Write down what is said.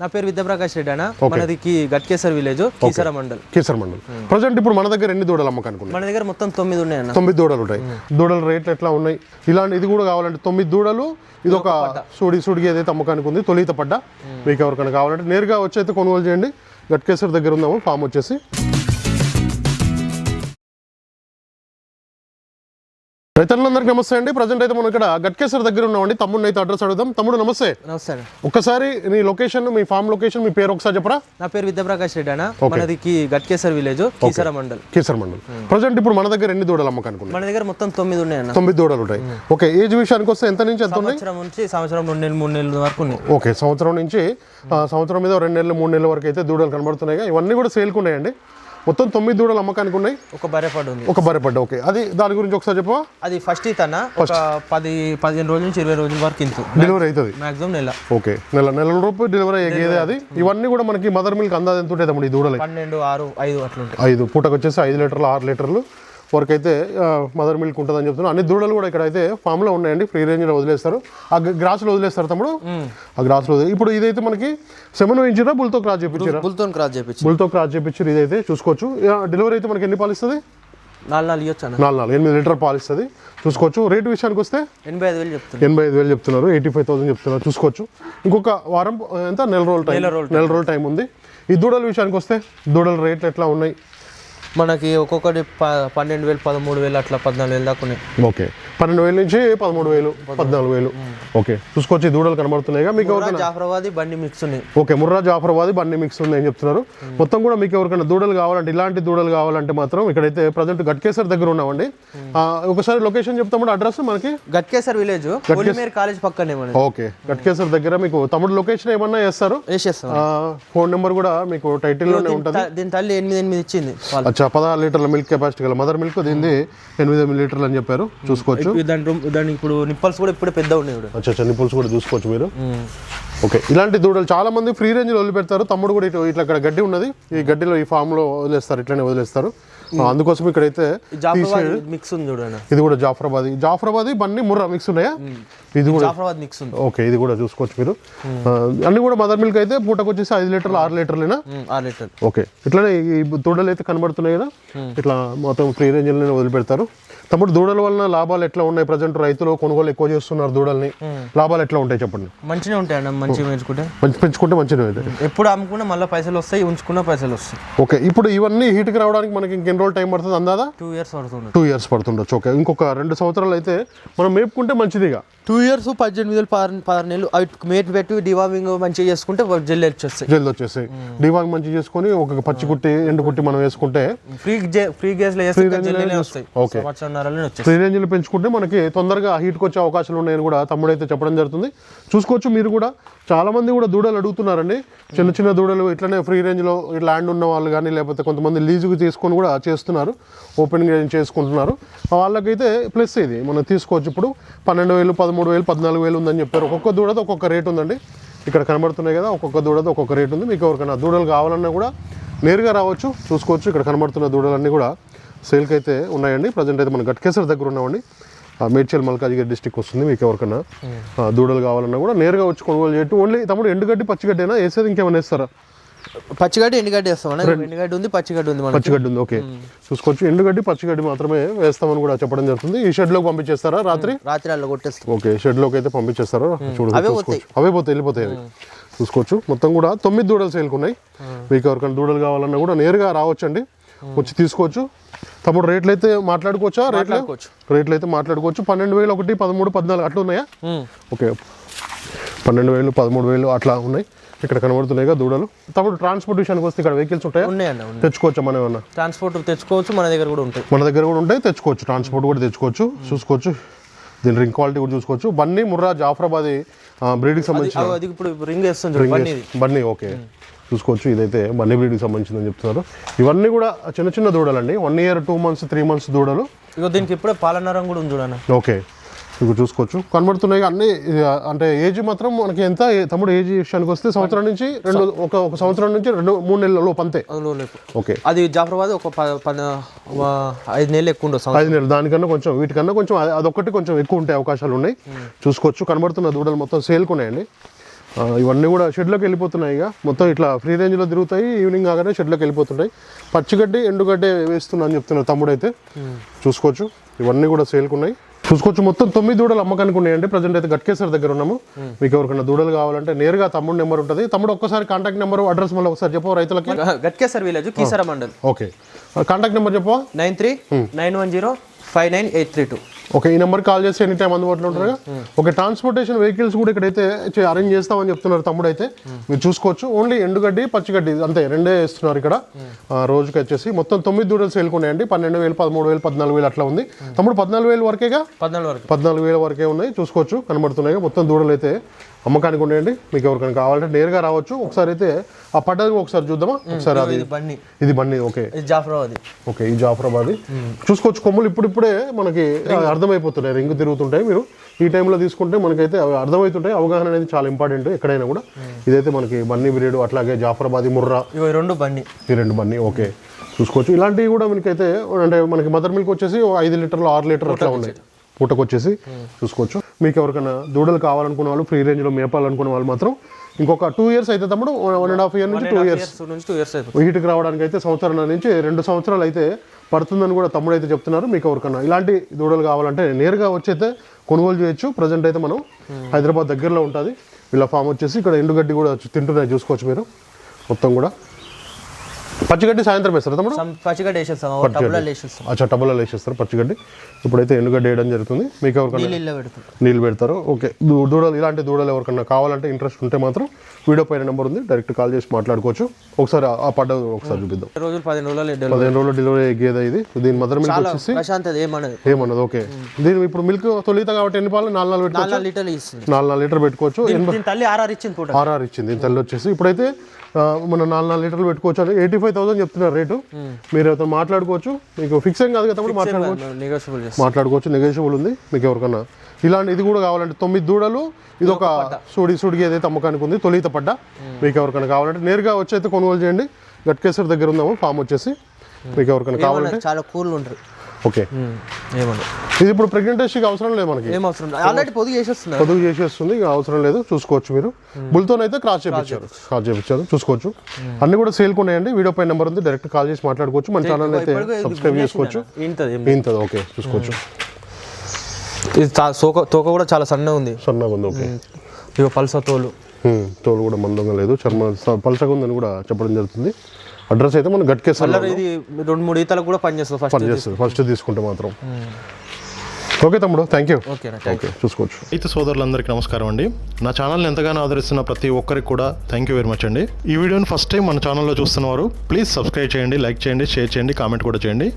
నా పేరు విద్యాప్రకాష్ రెడ్డి అన్న. మనది గట్కేసర్ విలేజ్, కీసర మండల్. ప్రజెంట్ ఇప్పుడు మన దగ్గర ఎన్ని దూడలు అమ్మకానికి ఉన్నాయి? మన దగ్గర మొత్తం 9 ఉన్నాయి అన్న. 9 దూడలు ఉంటాయి. దూడల రేట్లు ఎట్లా ఉన్నాయి? ఇలాంటి ఇది కూడా కావాలంటే 9 దూడలు, ఇది ఒక సుడికి ఏదైతే అమ్మకానికి ఉంది తొలిత పడ్డ. మీకు ఎవరికైనా కావాలంటే నేరుగా వచ్చి అయితే కొనుగోలు చేయండి. గట్కేసర్ దగ్గర ఉందాము ఫామ్ వచ్చేసి. రైతులందరికీ నమస్తే అండి. ప్రజెంట్ అయితే మనం ఇక్కడ గట్కేసర్ దగ్గర ఉన్నామండి. తమ్ముడిని అయితే అడ్రస్ అడుగుదాం. తమ్ముడు నమస్తే. నమస్తే. ఒక్కసారి నీ లొకేషన్, మీ ఫామ్ లొకేషన్, మీ పేరు ఒకసారి చెప్పరా? నా పేరు విద్యాప్రకాష్ రెడ్డి అన్న. మనది గట్కేసర్ విలేజ్, కీసర మండల్. ప్రజెంట్ ఇప్పుడు మన దగ్గర ఎన్ని దూడలు అమ్మకానికి ఉన్నాయి? మన దగ్గర మొత్తం 9 ఉన్నాయి అన్న. 9 దూడలు ఉంటాయి. ఓకే, ఏజ్ విషయానికి వస్తే ఎంత నుంచి ఎంత ఉన్నాయి? సంవత్సరం 2 నెలలు 3 నెలల వరకు ఉన్నాయి. ఓకే, సంవత్సరం నుంచి సంవత్సరం మీద 2 నెలలు 3 నెలల వరకు అయితే దూడలు కనబడుతున్నాయి. ఇవన్నీ కూడా సేల్కు ఉన్నాయండి. మొత్తం 9 దూడలు అమ్మకానికి ఉన్నాయి. ఒక బర్రెపడ్డ ఉంది. ఒక బర్రెపడ్డ. ఓకే, అది దాని గురించి ఒకసారి చెప్పవా? అది ఫస్ట్ ఇతన్న ఒక 10-15 రోజుల నుంచి 20 రోజుల వరకు ఇంత డెలివరీ అవుతుంది. మాక్సిమం నెల. ఓకే, నెల రూపాయలు డెలివరీ అయ్యేది అది. ఇవన్నీ కూడా మనకి మదర్ మిల్క్ అందాది ఎంత ఉంటుంది తమ్ముడు ఈ దూడలు? 12, 6, 5 అట్లా ఉంటాయి. 5 పూటకు వచ్చేసి 5 లీటర్లు 6 లీటర్లు వరకు అయితే మదర్ మిల్క్ ఉంటుందని చెప్తున్నారు. అన్ని దూడలు కూడా ఇక్కడ అయితే ఫామ్ లో ఉన్నాయండి. ఫ్రీ రేంజ్ లో వదిలేస్తారు. ఆ గ్రాస్ లో వదిలేస్తారు తమ్ముడు. ఆ గ్రాస్ లో ఇప్పుడు ఇదైతే మనకి సెమన్ వేయించారా, బుల్తో క్రాస్ చేయించారా? బుల్తో క్రాస్ చేయించారు. ఇదైతే చూసుకోవచ్చు. డెలివరీ అయితే మనకి ఎన్ని పాలు ఇస్తుంది? 4 లీటర్ పాలు ఇస్తుంది. చూసుకోవచ్చు. రేటు విషయానికి వస్తే 85,000 చెప్తున్నారు. 85,000 చెప్తున్నారు. చూసుకోవచ్చు. ఇంకొక వారం ఎంత నెల రోజుల టైం ఉంది. ఈ దూడల విషయానికి వస్తే దూడల రేట్లు ఎట్లా ఉన్నాయి? మనకి ఒక్కొక్కటి 12,000, 13,000 అట్లా 14,000 దాకా ఉన్నాయి. ఓకే, 12,000 నుంచి 13,000, 14,000. ఓకే, చూసుకోవచ్చు. ఈ దూడలు కనబడుతున్నాయి. మీకు జాఫరాబాదీ బండి మిక్స్ ఉన్నాయి. ఓకే, ముర్రా జాఫరాబాదీ బండి మిక్స్ ఉంది అని చెప్తున్నారు. మొత్తం కూడా మీకు ఎవరికైనా దూడలు కావాలంటే, ఇలాంటి దూడలు కావాలంటే మాత్రం ఇక్కడైతే ప్రజెంట్ గట్కేసర్ దగ్గర ఉన్నామండి. ఒకసారి లొకేషన్ చెప్తాము. అడ్రస్ మనకి గట్కేసర్ విలేజ్, కాలేజ్ పక్కనే. ఓకే, గట్కేసర్ దగ్గర మీకు తమ్ముడు లొకేషన్ ఏమన్నా చేస్తారు? ఫోన్ నెంబర్ కూడా మీకు టైటిల్ లోనే ఉంటుంది. దీని తల్లి 8 ఇచ్చింది. 16 లీటర్ల మిల్క్ కెపాసిటీ గల మదర్ మిల్క్. దీన్ని 8 లీటర్లు అని చెప్పారు. చూసుకోవచ్చు. దాని ఇప్పుడు నిప్పల్స్ కూడా ఇప్పుడే పెద్ద ఉన్నాయి. నిప్పుల్స్ కూడా చూసుకోవచ్చు మీరు. ఓకే, ఇలాంటి దూడలు చాలా మంది ఫ్రీ రేంజ్ లో వదిలిపెడతారు. తమ్ముడు కూడా ఇట్లా ఇక్కడ గడ్డి ఉన్నది. ఈ గడ్డిలో ఈ ఫామ్ లో వదిలేస్తారు. ఇట్లానే వదిలేస్తారు. అందుకోసం ఇక్కడైతే మిక్స్ ఉంది చూడండి. ఇది కూడా జాఫరాబాదీ బన్నీ ముర్రా మిక్స్ ఉన్నాయా? ఇది కూడా మిక్స్ ఉంది. ఓకే, ఇది కూడా చూసుకోవచ్చు మీరు. అన్ని కూడా మదర్ మిల్క్ అయితే పూటకు వచ్చేసి 5 లీటర్లు 6 లీటర్లేనా? 6 లీటర్లు. ఓకే, ఇట్లానే ఈ దూడలు అయితే కనబడుతున్నాయి కదా. ఇట్లా మొత్తం ఫ్రీ రేంజ్ లోనే వదిలిపెడతారు. తమ్ముడు దూడల వలన లాభాలు ఎట్లా ఉన్నాయి? ప్రజెంట్ రైతులు కొనుగోలు ఎక్కువ చేస్తున్నారు దూడల్ని. లాభాలు ఎట్లా ఉంటాయి చెప్పండి? మంచిగా ఉంటాయి అన్న. మంచిగా పెంచుకుంటే మంచిగా ఉంటాయి. ఎప్పుడు అమ్ముకున్నా మళ్ళీ పైసలు వస్తాయి, ఉంచుకున్న పైసలు వస్తాయి. ఓకే, ఇప్పుడు ఇవన్నీ హీట్కి రావడానికి మనకి ఇంకెన్ని రోజులు టైం పడుతుంది అందాదా? 2 years పడుతుంది. 2 years పడుతుండొచ్చు. ఓకే, ఇంకొక 2 సంవత్సరాలు అయితే మనం మేపుకుంటే మంచిదిగా. 2 years 18,000, 16 నెలలు మేట్ పెట్టి డివార్మింగ్ మంచిగా చేసుకుంటే జల్ది వచ్చేస్తాయి. డివార్మింగ్ మంచిగా చేసుకొని ఒక పచ్చి కుట్టి ఎండు కుట్టి మనం వేసుకుంటే ఫ్రీ గ్యాస్ లో వస్తాయి. ఓకే, ఫ్రీ రేంజ్ లో పెంచుకుంటే మనకి తొందరగా హీట్కి వచ్చే అవకాశాలు ఉన్నాయని కూడా తమ్ముడైతే చెప్పడం జరుగుతుంది. చూసుకోవచ్చు. మీరు కూడా చాలా మంది కూడా దూడలు అడుగుతున్నారండి. చిన్న దూడలు ఇట్లనే ఫ్రీ రేంజ్ లో ల్యాండ్ ఉన్న వాళ్ళు కానీ, లేకపోతే కొంతమంది లీజుకు తీసుకొని కూడా చేస్తున్నారు. ఓపెనింగ్ చేసుకుంటున్నారు. వాళ్ళకైతే ప్లస్ ఇది మనం తీసుకోవచ్చు. ఇప్పుడు 12,000, 13,000, 14,000 ఉందని చెప్పారు. ఒక్కొక్క దూడతో ఒక్కొక్క రేట్ ఉందండి. ఇక్కడ కనబడుతున్నాయి కదా. ఒక్కొక్క దూడతో ఒక్కొక్క రేట్ ఉంది. మీకు ఎవరికైనా దూడలు కావాలన్నా కూడా నేరుగా రావచ్చు. చూసుకోవచ్చు. ఇక్కడ కనబడుతున్న దూడలన్నీ కూడా సేల్కి అయితే ఉన్నాయండి. ప్రజెంట్ అయితే మనం గట్కేసర్ దగ్గర ఉన్నామండి. మేడ్చల్ మల్కాజిగిరి డిస్టిక్ వస్తుంది. మీకు ఎవరికైనా దూడలు కావాలన్నా కూడా నేరుగా వచ్చి కొనుగోలు చేయటం. ఓన్లీ తమ్ముడు ఎండుగడ్డి పచ్చిగడ్డేనా వేసేది? ఇంకేమైనా వేస్తారా? పచ్చిగడ్డి ఎండుగడ్డి వేస్తాం. ఎండుగడ్డి ఉంది, పచ్చిగడ్డి ఉంది. ఓకే, చూసుకోవచ్చు. ఎండుగడ్డి పచ్చిగడ్డి మాత్రమే వేస్తామని కూడా చెప్పడం జరుగుతుంది. ఈ షెడ్ లోకి పంపించేస్తారా? రాత్రి అలా కొట్టేస్తాం. ఓకే, షెడ్ లోకి అయితే పంపించేస్తారా? చూసుకోవచ్చు. అవే పోతాయి, వెళ్ళిపోతాయి అవి. చూసుకోవచ్చు. మొత్తం కూడా 9 దూడలు సేల్కున్నాయి. మీకు ఎవరికైనా దూడలు కావాలన్నా కూడా నేరుగా రావచ్చండి. వచ్చి తీసుకోవచ్చు. తమ్ముడు రేట్లు అయితే మాట్లాడుకోవచ్చా? రేట్లు అయితే మాట్లాడుకోవచ్చు. 12,000, 1, 13, 14 అట్లా ఉన్నాయా? ఓకే, 12,000, 13,000 అట్లా ఉన్నాయి. ఇక్కడ కనబడుతున్నాయిగా దూడలు. తమ్ముడు ట్రాన్స్పోర్ట్ విషయానికి వస్తే ఇక్కడ వెహికల్స్ ఉంటాయా? తెచ్చుకోవచ్చా? మనం ఏమన్నా ట్రాన్స్పోర్ట్ తెచ్చుకోవచ్చు. మన దగ్గర కూడా ఉంటాయి. తెచ్చుకోవచ్చు. ట్రాన్స్పోర్ట్ కూడా తెచ్చుకోవచ్చు. చూసుకోవచ్చు. దీని రింగ్ క్వాలిటీ కూడా చూసుకోవచ్చు. బన్నీ ముర్రా జాఫరాబాదీ బ్రీడ్కి సంబంధించిన బన్నీ. ఓకే, చూసుకోవచ్చు. ఇదైతే బన్నీ బ్రీడ్కి సంబంధించిందని చెప్తున్నారు. ఇవన్నీ కూడా చిన్న దూడలండి. 1 year, 2 months, 3 months దూడలు. దీనికి ఇప్పుడే పాలనరం కూడా ఉంది చూడండి. ఓకే, మీకు చూసుకోవచ్చు. కనబడుతున్నాయి అన్ని. అంటే ఏజ్ మాత్రం మనకి ఎంత తమ్ముడు? ఏజ్ విషయానికి వస్తే సంవత్సరం నుంచి ఒక సంవత్సరం నుంచి 2-3 నెలల లోపు అంతే. ఓకే, అది జాఫరాబాద్ ఒక 5 నెలలు ఎక్కువ ఉండదు. 5 నెలలు. దానికన్నా కొంచెం వీటికన్నా కొంచెం అదొకటి కొంచెం ఎక్కువ ఉండే అవకాశాలు ఉన్నాయి. చూసుకోవచ్చు. కనబడుతున్న దూడలు మొత్తం సేల్కున్నాయండి. ఇవన్నీ కూడా షెడ్లోకి వెళ్ళిపోతున్నాయి. ఇక మొత్తం ఇట్లా ఫ్రీ రేంజ్లో తిరుగుతాయి. ఈవినింగ్ కాగానే షెడ్లోకి వెళ్ళిపోతుంటాయి. పచ్చిగడ్డి ఎండుగడ్డి వేస్తున్నా అని చెప్తున్నారు తమ్ముడు అయితే. చూసుకోవచ్చు ఇవన్నీ కూడా సేల్కి ఉన్నాయి. చూసుకోవచ్చు మొత్తం 9 దూడలు అమ్మకానికి ఉన్నాయండి. ప్రజెంట్ అయితే గట్కేసర్ దగ్గర ఉన్నాము. మీకు ఎవరికైనా దూడలు కావాలంటే నేరుగా తమ్ముడు నెంబర్ ఉంటుంది. తమ్ముడు ఒక్కసారి కాంటాక్ట్ నెంబర్ అడ్రస్ మళ్ళీ ఒకసారి చెప్పు రైతులకి. Ghatkesar village Keesara mandal. Okay contact number చెప్పు. 9391059832. ఓకే ఈ నెంబర్కి కాల్ చేసి ఎనీ టైం అందుబాటులో ఉంటారు. ఓకే ట్రాన్స్పోర్టేషన్ వెహికల్స్ కూడా ఇక్కడైతే అరేంజ్ చేస్తామని చెప్తున్నారు తమ్ముడు అయితే. మీరు చూసుకోవచ్చు ఓన్లీ ఎండుగడ్డి పచ్చిగడ్డి అంతే రెండే ఇస్తున్నారు ఇక్కడ. రోజుకి వచ్చేసి మొత్తం 9 దూడలు సేల్కున్నాయండి. 12,000 13,000 14,000 అట్లా ఉంది తమ్ముడు. 14,000 వరకేగా 14,000 వరకే ఉన్నాయి. చూసుకోవచ్చు కనబడుతున్నాయి మొత్తం దూడలు అయితే అమ్మకానికి ఉన్నాయండి. మీకు ఎవరికైనా కావాలంటే నేరుగా రావచ్చు. ఒకసారి అయితే ఆ పడ్డది ఒకసారి చూద్దామా ఒకసారి. అది ఇది బండి. ఓకే ఓకే ఈ జాఫరాబాద్ చూసుకోవచ్చు. కొమ్ములు ఇప్పుడిప్పుడే మనకి అర్థమైపోతున్నాయి. రింగు తిరుగుతుంటాయి. మీరు ఈ టైంలో తీసుకుంటే మనకైతే అర్థమవుతుంటాయి. అవగాహన అనేది చాలా ఇంపార్టెంట్ ఎక్కడైనా కూడా. ఇదైతే మనకి బన్నీ బ్రీడ్ అట్లాగే జాఫరాబాదీ ముర్రా ఈ రెండు బన్నీ. ఓకే చూసుకోవచ్చు ఇలాంటివి కూడా మనకైతే అంటే మనకి మదర్ మిల్క్ వచ్చేసి 5 లీటర్లు 6 లీటర్లు అట్లా ఉన్నాయి పూటకు వచ్చేసి. చూసుకోవచ్చు మీకు ఎవరికైనా దూడలు కావాలనుకున్న వాళ్ళు ఫ్రీ రేంజ్లో మేపాలనుకున్న వాళ్ళు మాత్రం ఇంకొక 2 ఇయర్స్ అయితే తమ్ముడు 1.5 ఇయర్ నుంచి 2 ఇయర్స్ వీటికి రావడానికి అయితే సంవత్సరం నుంచి 2 సంవత్సరాలు అయితే పడుతుందని కూడా తమ్ముడు అయితే చెప్తున్నారు. మీకు ఎవరికన్నా ఇలాంటి దూడలు కావాలంటే నేరుగా వచ్చి అయితే కొనుగోలు చేయొచ్చు. ప్రజెంట్ అయితే మనం హైదరాబాద్ దగ్గరలో ఉంటుంది వీళ్ళ ఫామ్ వచ్చేసి. ఇక్కడ ఎండుగడ్డి కూడా తింటున్నాయి చూసుకోవచ్చు మీరు మొత్తం కూడా. పచ్చిగడ్డి సాయంత్రం వేస్తారు తమ్ముడు. అచ్చా టబుల్లో వేసేస్తారు పచ్చిగడ్డి. ఇప్పుడైతే ఎండుగడ్డి వేయడం జరుగుతుంది. మీకు ఎవరికైనా నీళ్ళు పెడతారు. ఓకే దూడలు ఇలాంటి దూడలు ఎవరికైనా కావాలంటే ఇంట్రెస్ట్ ఉంటే మాత్రం వీడియో పైన నెంబర్ ఉంది డైరెక్ట్ కాల్ చేసి మాట్లాడుకోవచ్చు. ఒకసారి ఆ పడ్డ ఒకసారి చూపిద్దాం. 15 రోజులు డెలివరీ అయ్యేది ఇది. దీని మదర్ మిల్క్ వచ్చేసి ఏమన్నది. ఓకే దీని ఇప్పుడు మిల్క్ తొలిత కాబట్టి ఎన్ని పాలు 4 లీటర్ పెట్టుకోవచ్చు. 6 ఇచ్చింది దీని తల్లి వచ్చేసి. ఇప్పుడైతే మనం 4 లీటర్లు పెట్టుకోవచ్చు అని 85,000 చెప్తున్నారు రేటు. మీరు అయితే మాట్లాడుకోవచ్చు. మీకు ఫిక్స్ ఏం కాదు కదా మాట్లాడుకోవచ్చు. నెగోషియబుల్ ఉంది. మీకు ఎవరికన్నా ఇలాంటి ఇది కూడా కావాలంటే 9 దూడలు ఇది ఒక సుడికి ఏదైతే అమ్మకానికి ఉంది తొలిత పడ్డ. మీకు ఎవరికైనా కావాలంటే నేరుగా వచ్చి అయితే కొనుగోలు చేయండి. గట్కేసర్ దగ్గర ఉందాము ఫామ్ వచ్చేసి. మీకు ఎవరికైనా కావాలంటే చాలా కూల్ ఉంటుంది. ఓకే ఇది ఇప్పుడు ప్రెగ్నెంటేషన్కి అవసరం లేదు మనకి. పొదుగు చేసేస్తుంది ఇక అవసరం లేదు. చూసుకోవచ్చు మీరు. బుల్తోనైతే క్రాస్ చేయించారు చూసుకోవచ్చు. అన్ని కూడా సేల్కి ఉన్నాయండి. వీడియో పై నెంబర్ ఉంది డైరెక్ట్ కాల్ చేసి మాట్లాడుకోవచ్చు. మన ఛానల్ అయితే సబ్స్క్రైబ్ చేసుకోవచ్చు. ఇంతది ఓకే చూసుకోవచ్చు. తోక కూడా చాలా సన్నగా ఉంది. ఓకే పల్స తోలు కూడా మందంగా లేదు. చర్మ పల్సగా ఉందని కూడా చెప్పడం జరుగుతుంది. అడ్రస్ అయితే మనం గట్కేసర్. ఇది 2-3 ఈతలకు కూడా పనిచేస్తుంది ఫస్ట్ తీసుకుంటే మాత్రం. ఓకే తమ్ముడు థ్యాంక్ యూ. ఓకే చూసుకోవచ్చు. రైతు సోదరులందరికీ నమస్కారం అండి. నా ఛానల్ని ఎంతగానో ఆదరిస్తున్న ప్రతి ఒక్కరికి కూడా థ్యాంక్ యూ వెరీ మచ్ అండి. ఈ వీడియోని ఫస్ట్ టైం మన ఛానల్లో చూస్తున్నవారు ప్లీజ్ సబ్స్క్రైబ్ చేయండి, లైక్ చేయండి, షేర్ చేయండి, కామెంట్ కూడా చేయండి.